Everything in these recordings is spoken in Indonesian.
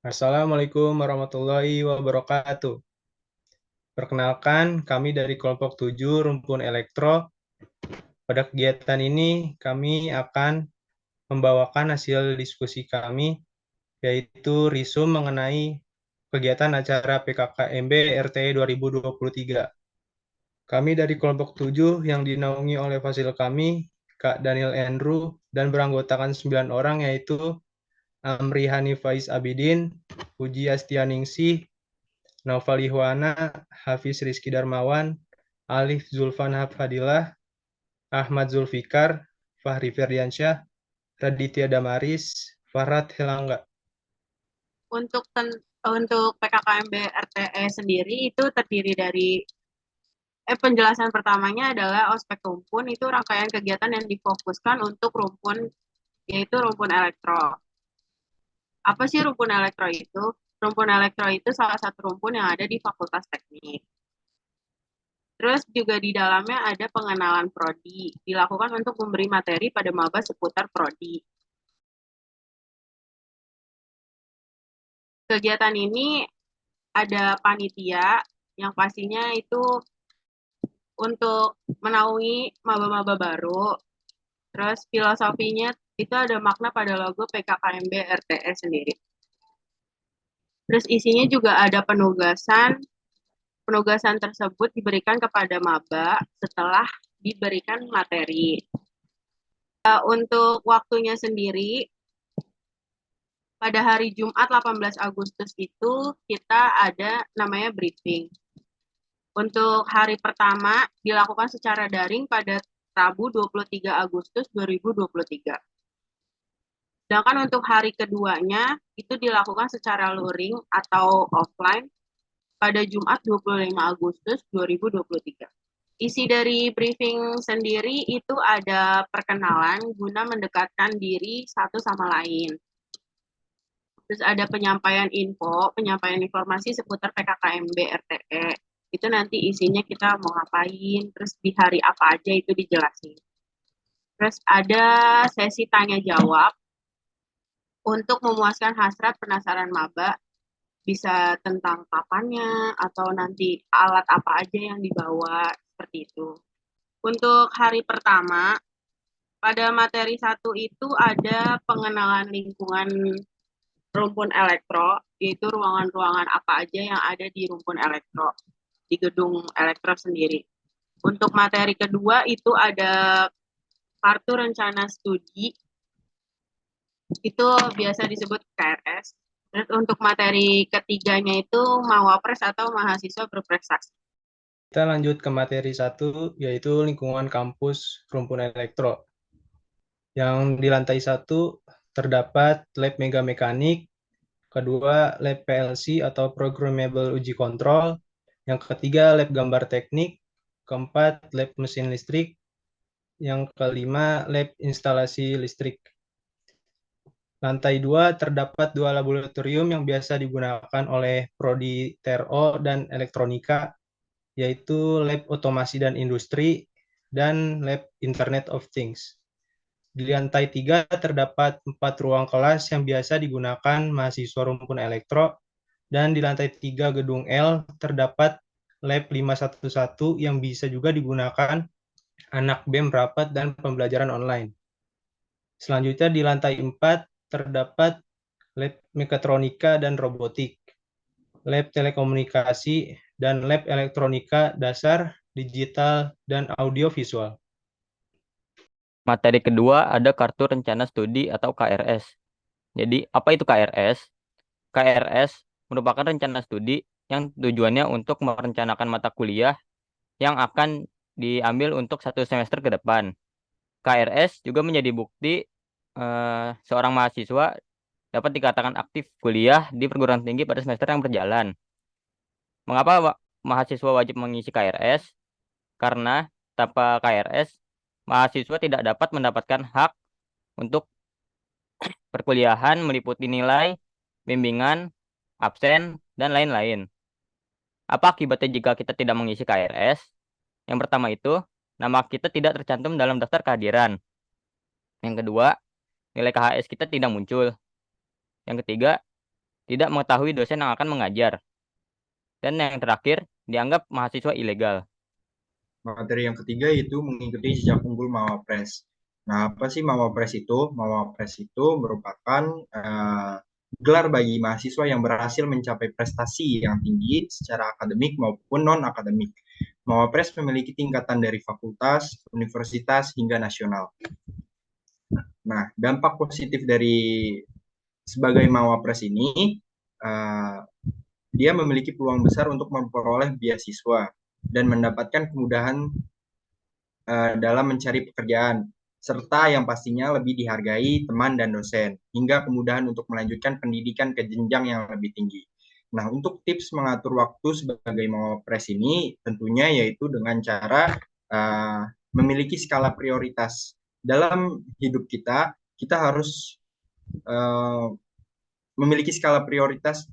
Assalamualaikum warahmatullahi wabarakatuh. Perkenalkan, kami dari kelompok 7 Rumpun Elektro. Pada kegiatan ini, kami akan membawakan hasil diskusi kami, yaitu risum mengenai kegiatan acara PKKMB RT 2023. Kami dari kelompok 7 yang dinaungi oleh fasil kami, Kak Daniel Andrew, dan beranggotakan 9 orang, yaitu Amri Hanifais Abidin, Puji Astianingsih, Naufal Ihwana, Hafiz Rizky Darmawan, Alif Zulfan Hafadilah, Ahmad Zulfikar, Fahri Ferdiansyah, Raditya Damaris, Farhat Helangga. Untuk PKKMB RTE sendiri itu terdiri dari penjelasan pertamanya adalah ospek rumpun itu rangkaian kegiatan yang difokuskan untuk rumpun yaitu rumpun elektro. Apa sih rumpun elektro itu? Rumpun elektro itu salah satu rumpun yang ada di Fakultas Teknik. Terus juga di dalamnya ada pengenalan prodi, dilakukan untuk memberi materi pada maba seputar prodi. Kegiatan ini ada panitia yang pastinya itu untuk menaungi maba-maba baru. Terus filosofinya itu ada makna pada logo PKKMB RTE sendiri. Terus isinya juga ada penugasan. Penugasan tersebut diberikan kepada maba setelah diberikan materi. Untuk waktunya sendiri, pada hari Jumat 18 Agustus itu kita ada namanya briefing. Untuk hari pertama dilakukan secara daring pada Rabu 23 Agustus 2023. Sedangkan untuk hari keduanya itu dilakukan secara luring atau offline pada Jumat 25 Agustus 2023. Isi dari briefing sendiri itu ada perkenalan guna mendekatkan diri satu sama lain. Terus ada penyampaian penyampaian informasi seputar PKKMB RTE. Itu nanti isinya kita mau ngapain, terus di hari apa aja itu dijelasin. Terus ada sesi tanya jawab untuk memuaskan hasrat penasaran maba, bisa tentang kapannya atau nanti alat apa aja yang dibawa, seperti itu. Untuk hari pertama, pada materi 1 itu ada pengenalan lingkungan rumpun elektro, yaitu ruangan-ruangan apa aja yang ada di rumpun elektro, di gedung elektro sendiri. Untuk materi kedua itu ada kartu rencana studi, itu biasa disebut KRS. Terus untuk materi ketiganya itu mawapres atau mahasiswa berprestasi. Kita lanjut ke materi 1, yaitu lingkungan kampus Rumpun Elektro. Yang di lantai 1 terdapat lab Mega Mekanik, kedua lab PLC atau Programmable Uji Kontrol, yang ketiga lab Gambar Teknik, keempat lab Mesin Listrik, yang kelima lab Instalasi Listrik. Lantai 2 terdapat 2 laboratorium yang biasa digunakan oleh Prodi TRO dan Elektronika, yaitu Lab Otomasi dan Industri dan Lab Internet of Things. Di lantai 3 terdapat 4 ruang kelas yang biasa digunakan mahasiswa rumpun elektro, dan di lantai 3 gedung L terdapat Lab 511 yang bisa juga digunakan anak BEM rapat dan pembelajaran online. Selanjutnya di lantai 4 terdapat lab mekatronika dan robotik, lab telekomunikasi, dan lab elektronika dasar, digital, dan audiovisual. Materi kedua ada kartu rencana studi atau KRS. Jadi, apa itu KRS? KRS merupakan rencana studi yang tujuannya untuk merencanakan mata kuliah yang akan diambil untuk 1 semester ke depan. KRS juga menjadi bukti seorang mahasiswa dapat dikatakan aktif kuliah di perguruan tinggi pada semester yang berjalan. Mengapa mahasiswa wajib mengisi KRS? Karena tanpa KRS, mahasiswa tidak dapat mendapatkan hak untuk perkuliahan meliputi nilai, bimbingan, absen, dan lain-lain. Apa akibatnya jika kita tidak mengisi KRS? Yang pertama itu, nama kita tidak tercantum dalam daftar kehadiran. Yang kedua, nilai KHS kita tidak muncul. Yang ketiga, tidak mengetahui dosen yang akan mengajar. Dan yang terakhir, dianggap mahasiswa ilegal. Materi yang ketiga itu mengikuti jejak unggul Mawapres. Nah, apa sih Mawapres itu? Mawapres itu merupakan gelar bagi mahasiswa yang berhasil mencapai prestasi yang tinggi secara akademik maupun non-akademik. Mawapres memiliki tingkatan dari fakultas, universitas, hingga nasional. Nah, dampak positif dari sebagai Mawapres ini, dia memiliki peluang besar untuk memperoleh beasiswa dan mendapatkan kemudahan dalam mencari pekerjaan, serta yang pastinya lebih dihargai teman dan dosen, hingga kemudahan untuk melanjutkan pendidikan ke jenjang yang lebih tinggi. Nah, untuk tips mengatur waktu sebagai Mawapres ini tentunya yaitu dengan cara memiliki skala prioritas. Dalam hidup kita, kita harus memiliki skala prioritas,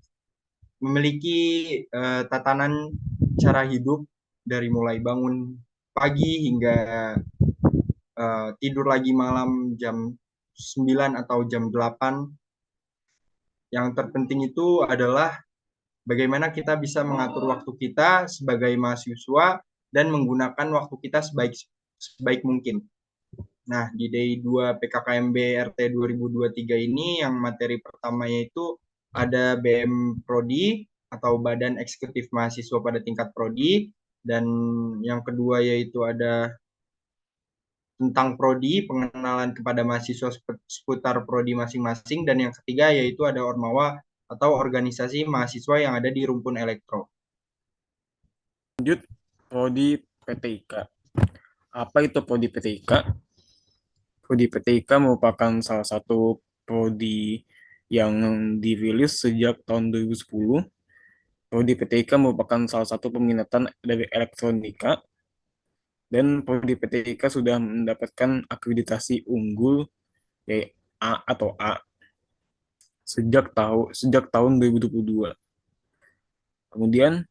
memiliki tatanan cara hidup dari mulai bangun pagi hingga tidur lagi malam jam 9 atau jam 8. Yang terpenting itu adalah bagaimana kita bisa mengatur waktu kita sebagai mahasiswa dan menggunakan waktu kita sebaik mungkin. Nah, di D2 PKKMB RT 2023 ini yang materi pertamanya itu ada BM Prodi atau Badan Eksekutif Mahasiswa pada tingkat Prodi, dan yang kedua yaitu ada tentang prodi, pengenalan kepada mahasiswa seputar prodi masing-masing, dan yang ketiga yaitu ada Ormawa atau organisasi mahasiswa yang ada di rumpun elektro. Lanjut, prodi PTIK. Apa itu prodi PTIK? Prodi PTIK merupakan salah satu prodi yang dirilis sejak tahun 2010. Prodi PTIK merupakan salah satu peminatan dari elektronika, dan prodi PTIK sudah mendapatkan akreditasi unggul yaitu A atau A sejak tahun 2022. Kemudian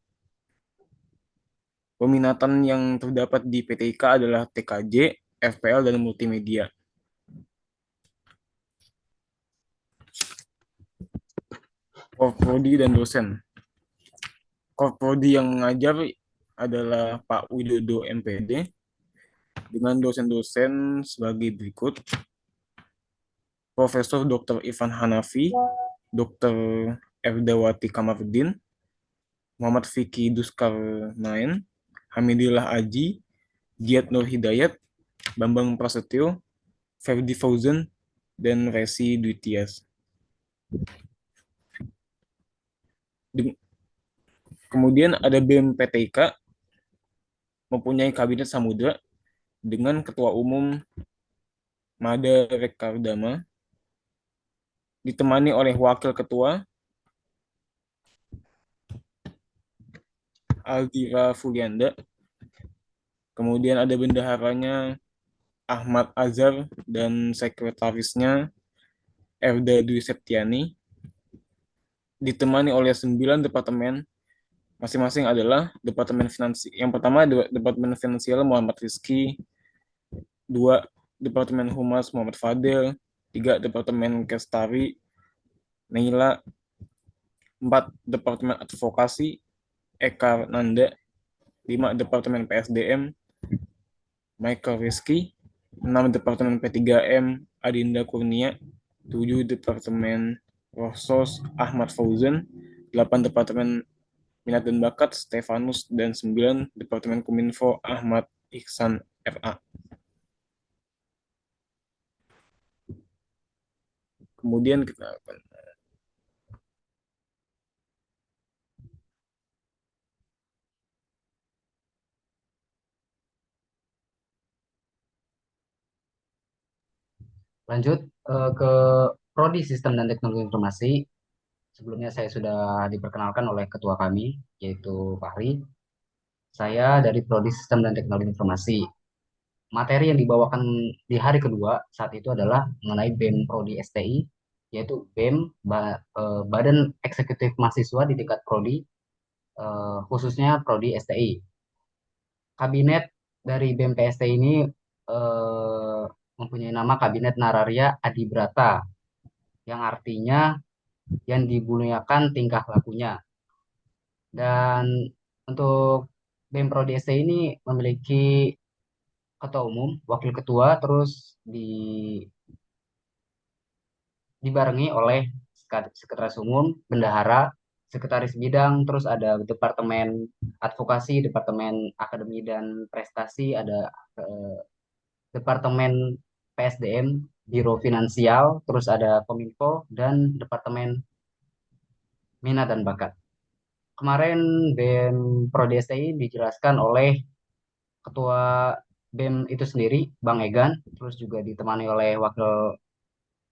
peminatan yang terdapat di PTIK adalah TKJ, FPL, dan multimedia. Prodi dan dosen. Prodi yang mengajar adalah Pak Widodo MPD dengan dosen-dosen sebagai berikut: Profesor Dr. Ivan Hanafi, Dr. Erdawati Kamarudin, Muhammad Fikri Duskarnain, Hamidillah Aji, Giat Nur Hidayat, Bambang Prasetyo, Ferdi Fauzan, dan Resi Dwitias. Kemudian ada BEM PTIK, mempunyai kabinet samudra dengan ketua umum Mada Rekardama, ditemani oleh wakil ketua Aldira Fulianda. Kemudian ada bendaharanya Ahmad Azhar dan sekretarisnya Erda Dwi Septiani, ditemani oleh 9 departemen, masing-masing adalah Departemen Finansial. Yang pertama Departemen Finansial Muhammad Rizky, 2 Departemen Humas Muhammad Fadil, 3 Departemen Kestari Neila, 4 Departemen Advokasi Eka Nanda, 5 Departemen PSDM Michael Rizky, 6 Departemen P3M Adinda Kurnia, 7 Departemen Rosos Ahmad Fauzan, 8 Departemen Minat dan Bakat Stefanus, dan 9 Departemen Kominfo Ahmad Ihsan FA. Kemudian kita akan lanjut ke Prodi Sistem dan Teknologi Informasi. Sebelumnya saya sudah diperkenalkan oleh ketua kami, yaitu Fahri. Saya dari Prodi Sistem dan Teknologi Informasi. Materi yang dibawakan di hari kedua saat itu adalah mengenai BEM Prodi STI, yaitu BEM Badan Eksekutif Mahasiswa di tingkat Prodi, khususnya Prodi STI. Kabinet dari BEM PST ini mempunyai nama Kabinet Nararia Adibrata, yang artinya yang dimuliakan tingkah lakunya. Dan untuk BEM Prodi ST ini memiliki ketua umum, wakil ketua, terus dibarengi oleh sekretaris umum, bendahara, sekretaris bidang, terus ada departemen advokasi, departemen akademi dan prestasi, ada departemen PSDM, biro finansial, terus ada Kominfo dan departemen minat dan bakat. Kemarin BEM Prodi STI dijelaskan oleh ketua BEM itu sendiri, Bang Egan, terus juga ditemani oleh wakil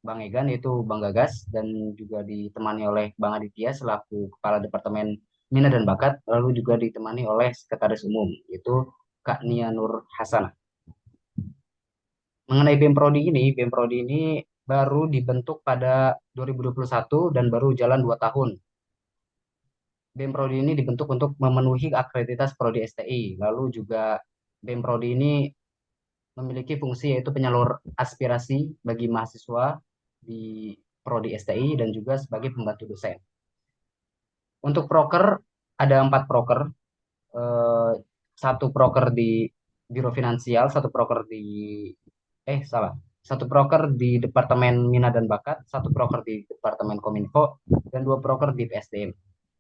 Bang Egan yaitu Bang Gagas, dan juga ditemani oleh Bang Aditya selaku Kepala Departemen Minat dan Bakat, lalu juga ditemani oleh Sekretaris Umum yaitu Kak Nia Nur Hasanah. Mengenai BEM Prodi ini baru dibentuk pada 2021 dan baru jalan 2 tahun. BEM Prodi ini dibentuk untuk memenuhi akreditas Prodi STI. Lalu juga BEM Prodi ini memiliki fungsi yaitu penyalur aspirasi bagi mahasiswa di Prodi STI dan juga sebagai pembantu dosen. Untuk proker ada 4 proker, eh, satu proker di Biro Finansial, satu proker di Departemen Minat dan Bakat, satu proker di Departemen Kominfo, dan 2 proker di PSDM,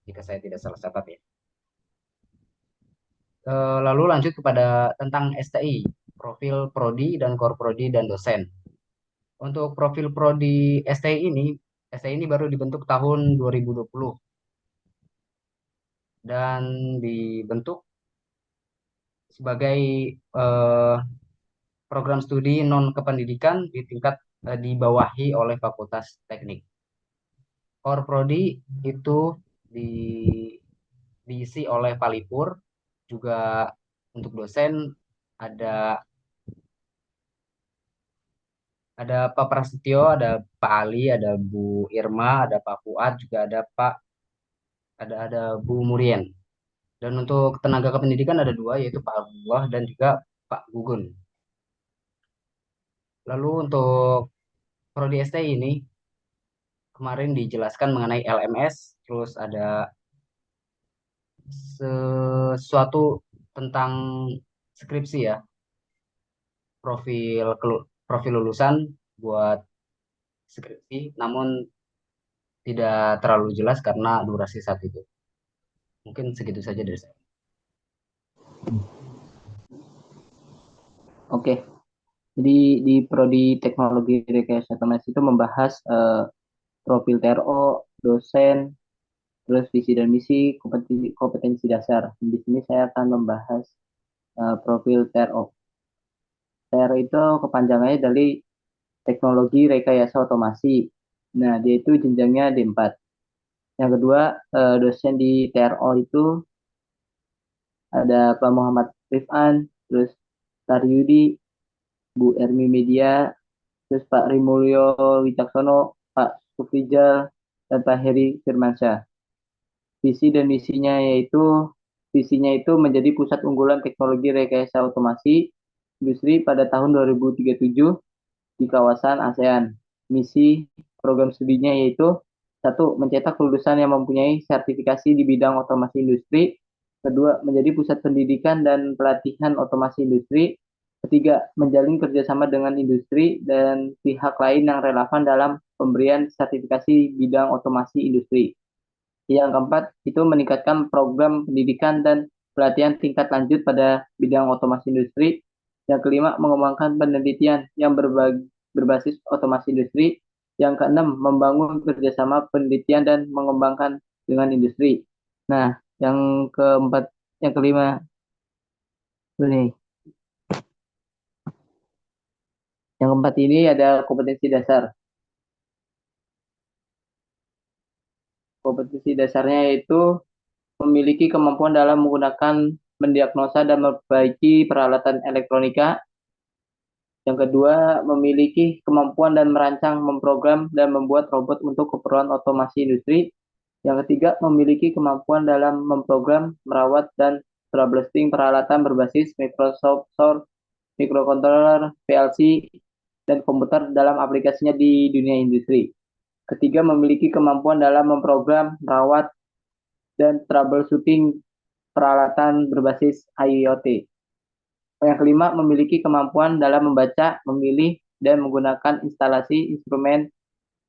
jika saya tidak salah catat ya. Lalu lanjut kepada tentang STI, profil prodi dan core prodi dan dosen. Untuk profil prodi STI ini baru dibentuk tahun 2020 dan dibentuk sebagai eh, program studi non kependidikan di tingkat dibawahi oleh Fakultas Teknik. Core prodi itu di, diisi oleh Palipur, juga untuk dosen ada Pak Prasetyo, ada Pak Ali, ada Bu Irma, ada Pak Fuad, juga ada Bu Murien. Dan untuk tenaga kependidikan ada 2 yaitu Pak Abdullah dan juga Pak Gugun. Lalu untuk prodi ST ini kemarin dijelaskan mengenai LMS, terus ada sesuatu tentang skripsi ya, profil profil lulusan buat skripsi, namun tidak terlalu jelas karena durasi saat itu. Mungkin segitu saja dari saya. Oke, jadi di Prodi Teknologi Rekayasa Otomasi itu membahas profil TRO, dosen, terus visi dan misi, kompetensi dasar. Di sini saya akan membahas profil TRO. TRO itu kepanjangannya dari Teknologi Rekayasa Otomasi. Nah, dia itu jenjangnya D4. Yang kedua, dosen di TRO itu ada Pak Muhammad Rifan, terus Taryudi, Bu Ermi Media, terus Pak Rimulyo Wicaksono, Pak Sufijal, dan Pak Heri Firmansyah. Visi dan misinya visinya itu menjadi pusat unggulan teknologi rekayasa otomasi industri pada tahun 2037 di kawasan ASEAN. Misi program studinya yaitu 1. Mencetak lulusan yang mempunyai sertifikasi di bidang otomasi industri. Kedua, menjadi pusat pendidikan dan pelatihan otomasi industri. Ketiga, menjalin kerjasama dengan industri dan pihak lain yang relevan dalam pemberian sertifikasi bidang otomasi industri. Yang keempat, itu meningkatkan program pendidikan dan pelatihan tingkat lanjut pada bidang otomasi industri. Yang kelima, mengembangkan penelitian yang berbasis otomasi industri. Yang keenam, membangun kerjasama penelitian dan mengembangkan dengan industri. Nah, yang kelima, ini. Yang keempat ini ada kompetensi dasar. Kompetensi dasarnya yaitu memiliki kemampuan dalam menggunakan, mendiagnosa dan memperbaiki peralatan elektronika. Yang kedua, memiliki kemampuan dan merancang, memprogram, dan membuat robot untuk keperluan otomasi industri. Yang ketiga, memiliki kemampuan dalam memprogram, merawat, dan troubleshooting peralatan berbasis Microsoft Source, microcontroller, PLC, dan komputer dalam aplikasinya di dunia industri. Ketiga, memiliki kemampuan dalam memprogram, merawat, dan troubleshooting peralatan berbasis IoT. Yang kelima, memiliki kemampuan dalam membaca, memilih, dan menggunakan instalasi instrumen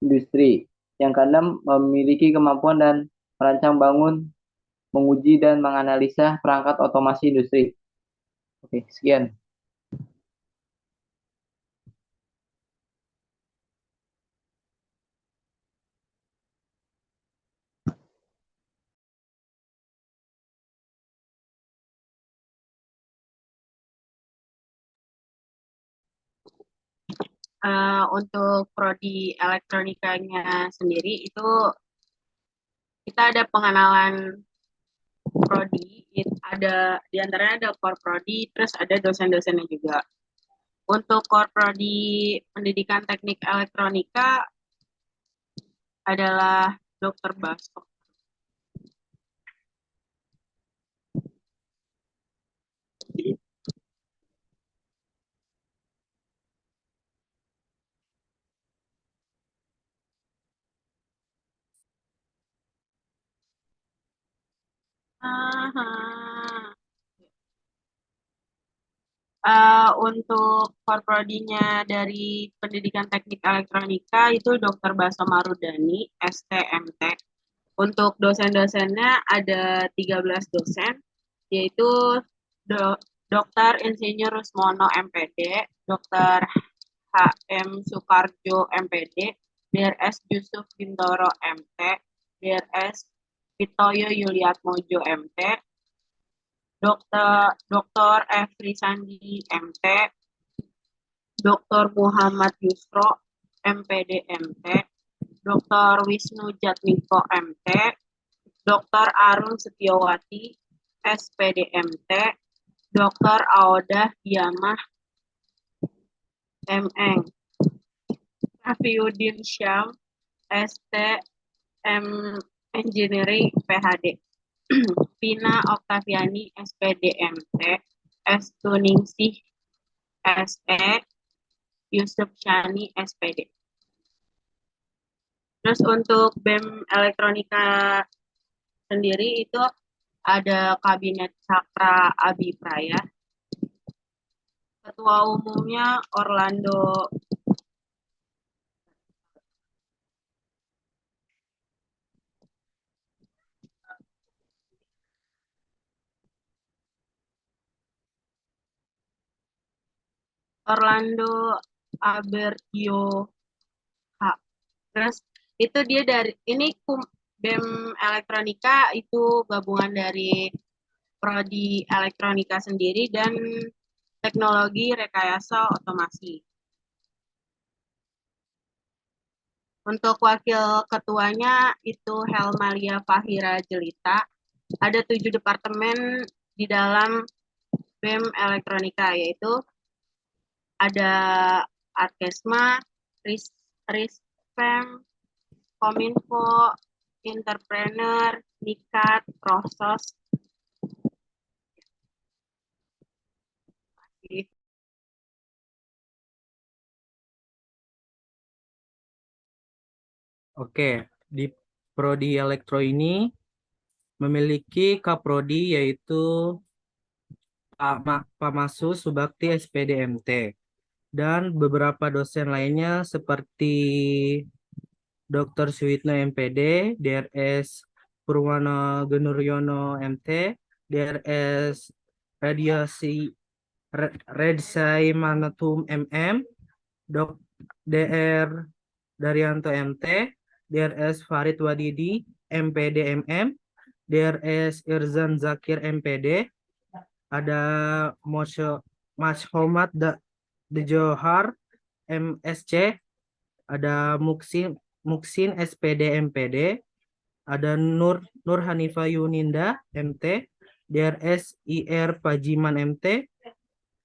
industri. Yang keenam, memiliki kemampuan dan merancang bangun, menguji, dan menganalisa perangkat otomasi industri. Oke, sekian. Untuk prodi elektronikanya sendiri itu kita ada pengenalan prodi, ada diantaranya ada core prodi, terus ada dosen-dosennya juga. Untuk core prodi pendidikan teknik elektronika adalah Dr. Baso. Untuk core prodinya dari pendidikan teknik elektronika itu Dr. Baso Marudani, STMT. Untuk dosen-dosennya ada 13 dosen, yaitu Dr. Insinyur Rusmono MPD, Dr. HM Soekarjo MPD, DRS Yusuf Bintoro MT, DRS Pitoyo Yuliatmojo MT, Dr. Efri Sandi MT, Dr. Muhammad Yusro MPD MT, Dr. Wisnu Jatmiko MT, Dr. Arun Setiawati SPD MT, Dr. Aodah Diamah MN, Rafiuddin Syam STM Engineering PhD, Pina Oktaviani SPD MT, S. Tuningsih SE, Yusuf Shani SPD. Terus untuk BEM Elektronika sendiri itu ada Kabinet Cakra Abipraya, Ketua Umumnya Orlando Abertio H. Terus itu dia dari ini BEM Elektronika itu gabungan dari prodi elektronika sendiri dan teknologi rekayasa otomasi. Untuk wakil ketuanya itu Helmalia Fahira Jelita. Ada 7 departemen di dalam BEM Elektronika, yaitu ada Arkesma, Rispem, Kominfo, Entrepreneur, Nikat, Prosos. Oke, di prodi elektro ini memiliki kaprodi yaitu Pak Masu Subakti SPDMT dan beberapa dosen lainnya seperti Dr. Suwitno MPD, DRS Purwano Genuryono MT, DRS Radiasi Redsai Manatum MM, DR Daryanto MT, DRS Farid Wadidi MPD MM, DRS Irzan Zakir MPD, ada Mas Homat De Johar MSC, ada Muksin SPD MPD, ada Nur Hanifa Yuninda MT, DRS IR Pajiman MT,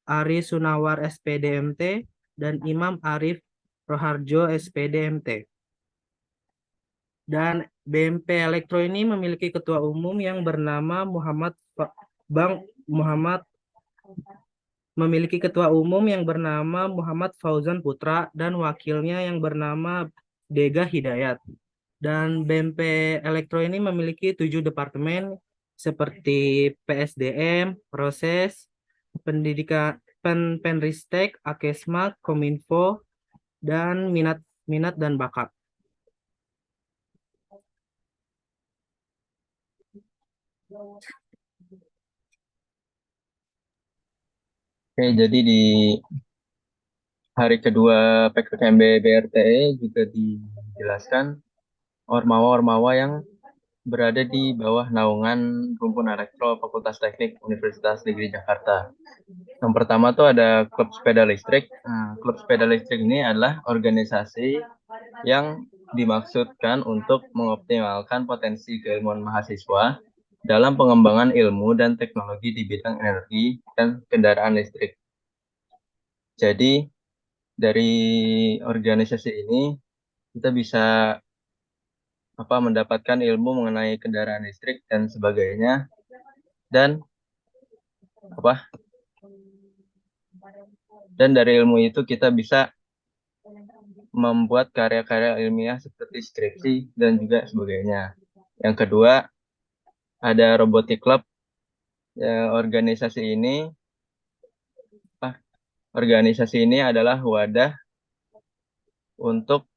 Ari Sunawar SPD MT, dan Imam Arif Roharjo SPD MT. Dan BMP Elektro ini memiliki ketua umum yang bernama memiliki ketua umum yang bernama Muhammad Fauzan Putra dan wakilnya yang bernama Dega Hidayat. Dan BMP Elektro ini memiliki 7 departemen seperti PSDM, Proses, Pendidikan, Penristek, Akesma, Kominfo, dan minat dan bakat. Oke, jadi di hari kedua PKKMB BRTE juga dijelaskan ormawa-ormawa yang berada di bawah naungan Rumpun Elektro Fakultas Teknik Universitas Negeri Jakarta. Yang pertama tuh ada Klub Sepeda Listrik. Nah, Klub Sepeda Listrik ini adalah organisasi yang dimaksudkan untuk mengoptimalkan potensi keilmuan mahasiswa dalam pengembangan ilmu dan teknologi di bidang energi dan kendaraan listrik. Jadi dari organisasi ini kita bisa mendapatkan ilmu mengenai kendaraan listrik dan sebagainya, dan dari ilmu itu kita bisa membuat karya-karya ilmiah seperti skripsi dan juga sebagainya. Yang kedua ada Robotic Club. Organisasi ini adalah wadah untuk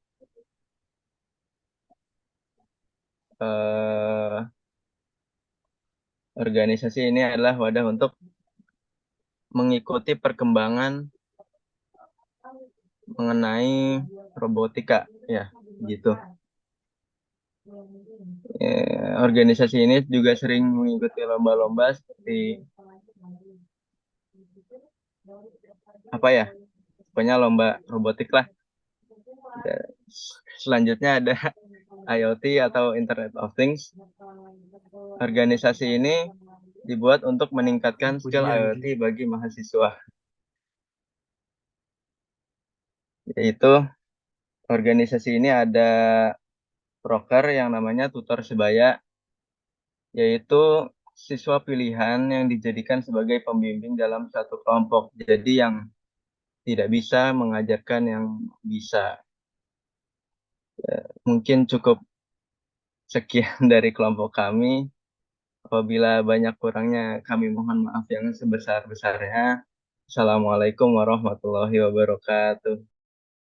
mengikuti perkembangan mengenai robotika, ya gitu. Organisasi ini juga sering mengikuti lomba-lomba seperti pokoknya lomba robotik lah. Selanjutnya ada IoT atau Internet of Things. Organisasi ini dibuat untuk meningkatkan skill IoT bagi mahasiswa. Yaitu organisasi ini ada proker yang namanya tutor sebaya, yaitu siswa pilihan yang dijadikan sebagai pembimbing dalam satu kelompok. Jadi yang tidak bisa mengajarkan yang bisa. Mungkin cukup sekian dari kelompok kami. Apabila banyak kurangnya, kami mohon maaf yang sebesar-besarnya. Assalamualaikum warahmatullahi wabarakatuh.